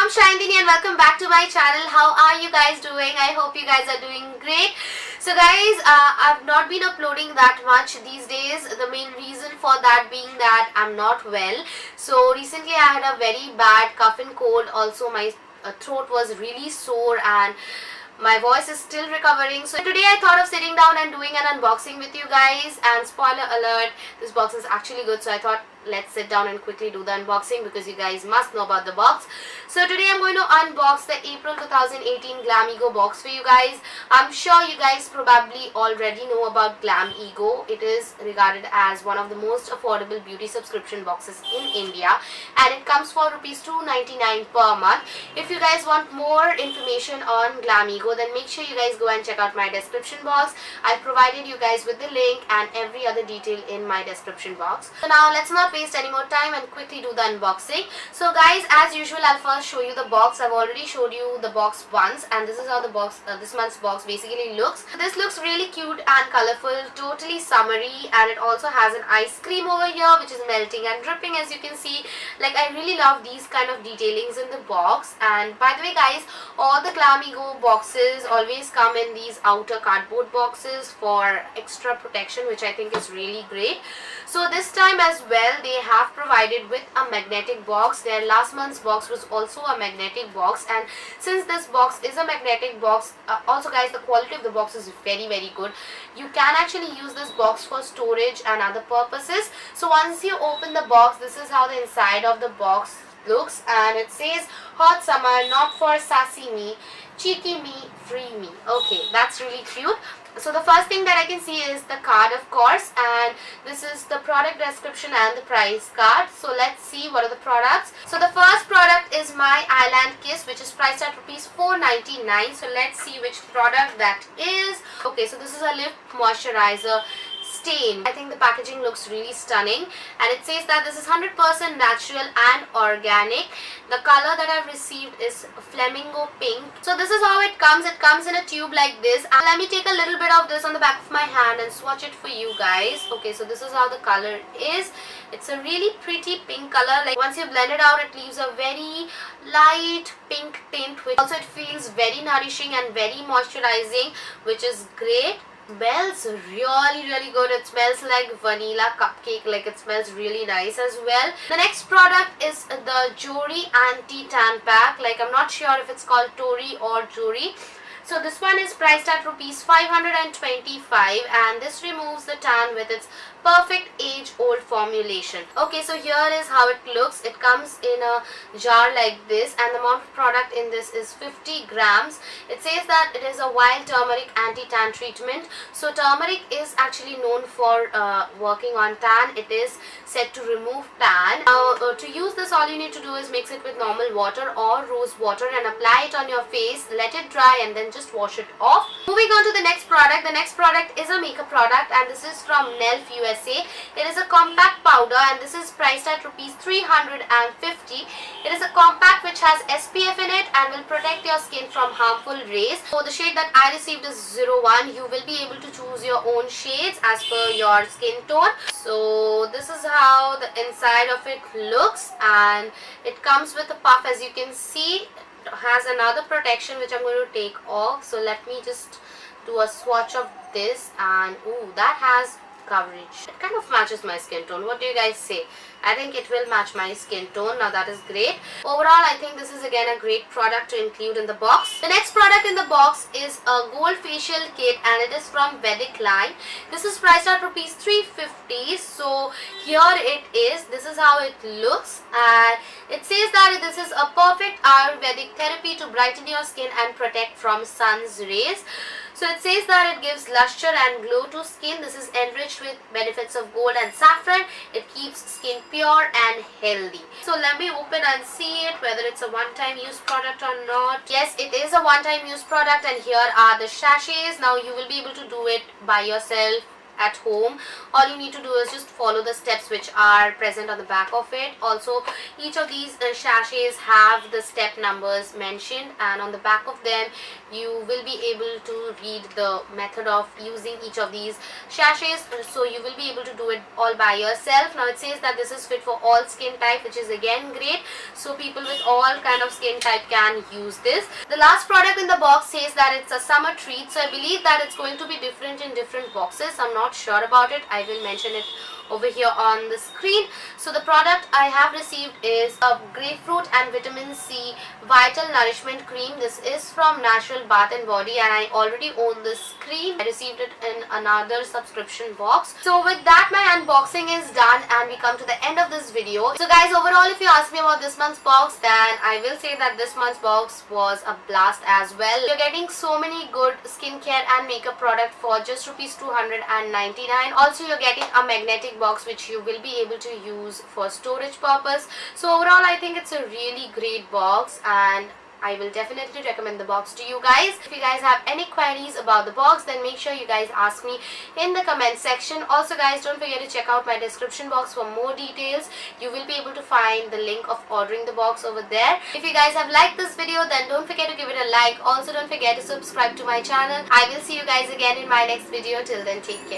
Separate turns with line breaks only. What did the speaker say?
I'm Sayantani and welcome back to my channel. How are you guys doing? I hope you guys are doing great. So guys, I've not been uploading that much these days. The main reason for that being that I'm not well. So recently I had a very bad cough and cold. Also my throat was really sore and my voice is still recovering. So today I thought of sitting down and doing an unboxing with you guys. And spoiler alert, this box is actually good. So I thought let's sit down and quickly do the unboxing because you guys must know about the box. So today I'm going to unbox the April 2018 Glamego box for you guys. I'm sure you guys probably already know about Glamego. It is regarded as one of the most affordable beauty subscription boxes in India and it comes for rupees 299 per month. If you guys want more information on Glamego, then make sure you guys go and check out my description box. I've provided you guys with the link and every other detail in my description box. So now let's not waste any more time and quickly do the unboxing. So guys, as usual, I'll first show you the box. I've already showed you the box once and this is how the box, this month's box basically looks. This looks really cute and colorful, totally summery, and it also has an ice cream over here which is melting and dripping, as you can see. Like, I really love these kind of detailings in the box. And by the way guys, all the Glamego boxes always come in these outer cardboard boxes for extra protection, which I think is really great. So this time as well, they have provided with a magnetic box. Their last month's box was also a magnetic box, and since this box is a magnetic box, also guys, the quality of the box is very good. You can actually use this box for storage and other purposes. So once you open the box, this is how the inside of the box looks, and it says hot summer, not for sassy me, cheeky me, free me. Okay, that's really cute. So the first thing that I can see is the card, of course, and this is the product description and the price card. So let's see what are the products. So the first product is my Island Kiss, which is priced at rupees 499. So let's see which product that is. Okay, so this is a lip moisturizer stain. I think the packaging looks really stunning and it says that this is 100% natural and organic. The color that I've received is flamingo pink. So this is how it comes. It comes in a tube like this, and let me take a little bit of this on the back of my hand and swatch it for you guys. Okay, so this is how the color is. It's a really pretty pink color. Like, once you blend it out, it leaves a very light pink tint, which also it feels very nourishing and very moisturizing, which is great. Smells really good. It smells like vanilla cupcake. Like, it smells really nice as well. The next product is the Jory anti-tan pack. Like, I'm not sure if it's called Tori or Jory. So this one is priced at rupees 525 and this removes the tan with its perfect age-old formulation. Okay, so here is how it looks. It comes in a jar like this and the amount of product in this is 50 grams. It says that it is a wild turmeric anti-tan treatment. So turmeric is actually known for working on tan. It is said to remove tan. Now to use this, all you need to do is mix it with normal water or rose water and apply it on your face. Let it dry and then just wash it off. Moving on to the next product. The next product is a makeup product and this is from Nelf USA. It is a compact powder and this is priced at rupees 350. It is a compact which has SPF in it and will protect your skin from harmful rays. So the shade that I received is 01. You will be able to choose your own shades as per your skin tone. So this is how the inside of it looks and it comes with a puff, as you can see. It has another protection which I'm going to take off. So let me just do a swatch of this, and ooh, that has coverage. It kind of matches my skin tone. What do you guys say? I think it will match my skin tone. Now that is great. Overall, I think this is again a great product to include in the box. The next product in the box is a gold facial kit and it is from Vedic line. This is priced at rupees 350. So here it is. This is how it looks and it says that this is a perfect Ayurvedic therapy to brighten your skin and protect from sun's rays. So it says that it gives luster and glow to skin. This is enriched with benefits of gold and saffron. It keeps skin pure and healthy. So let me open and see it, whether it's a one-time use product or not. Yes, it is a one-time use product and here are the sachets. Now you will be able to do it by yourself at home. All you need to do is just follow the steps which are present on the back of it. Also, each of these sachets have the step numbers mentioned, and on the back of them you will be able to read the method of using each of these sachets, so you will be able to do it all by yourself. Now it says that this is fit for all skin type, which is again great, so people with all kind of skin type can use this. The last product in the box says that it's a summer treat, so I believe that it's going to be different in different boxes. I'm not sure about it. I will mention it over here on the screen. So the product I have received is a grapefruit and vitamin C vital nourishment cream. This is from Natural Bath and Body, and I already own this cream. I received it in another subscription box. So with that, my unboxing is done and we come to the end of this video. So guys, overall, if you ask me about this month's box, then I will say that this month's box was a blast as well. You're getting so many good skincare and makeup product for just rupees 299. Also, you're getting a magnetic box which you will be able to use for storage purpose. So overall, I think it's a really great box, and I will definitely recommend the box to you guys. If you guys have any queries about the box, then make sure you guys ask me in the comment section. Also guys, don't forget to check out my description box for more details. You will be able to find the link of ordering the box over there. If you guys have liked this video, then don't forget to give it a like. Also don't forget to subscribe to my channel. I will see you guys again in my next video. Till then, take care.